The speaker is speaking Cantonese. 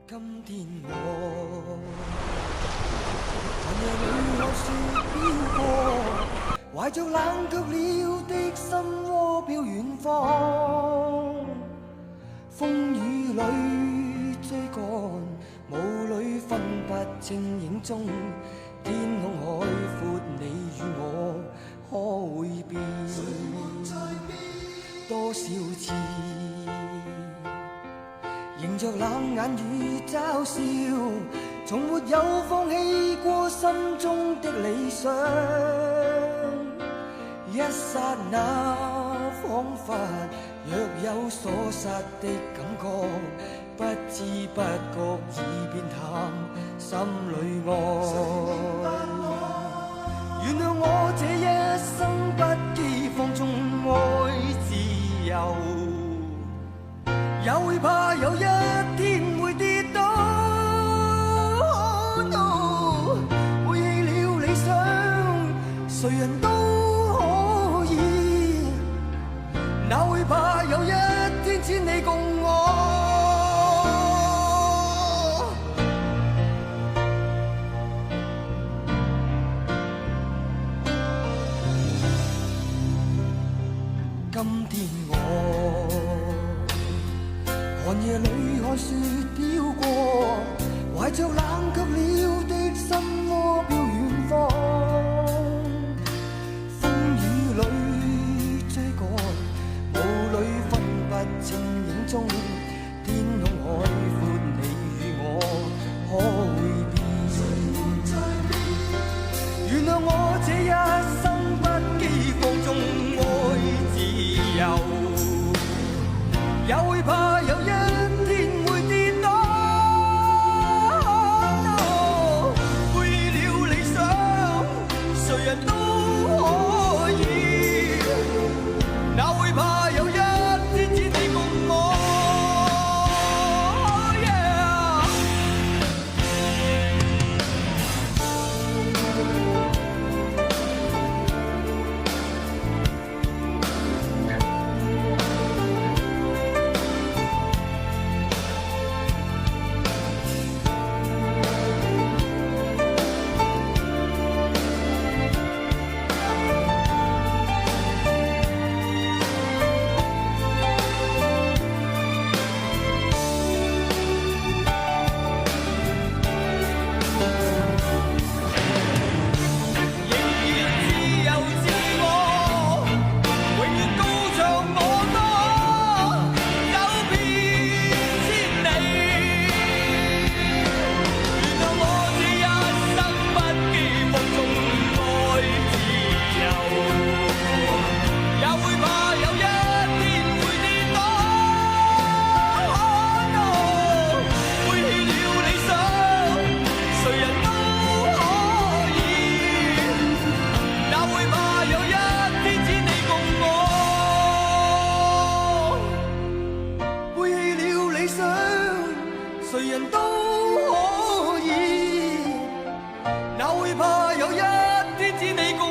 今天我寒夜裏看雪飄過，懷着冷卻了的心窩飄遠方。風雨裏追趕，霧裏分不清影蹤。天空海闊，你與我可會變？多少次迎着冷眼與嘲笑，從沒有放棄過心中的理想。一剎那彷彿若有所失的感覺，不知不覺已變淡心裏愛。原諒我這一生不羈放縱愛自由，也會怕有一天會跌倒。背棄了理想，誰人都可以，哪會怕有一天只你共我。今天我寒夜裏看雪飄過，懷着冷卻了的心窩飄遠方。風雨裏追趕，霧裏分不清影蹤。天空海闊，你與我可會變？原諒我這一生不羈放縱愛自由，也會怕有一天會跌倒。背棄了理想，誰人都可以，哪會怕有一天只你共我。誰人都可以，哪會怕有一天只你共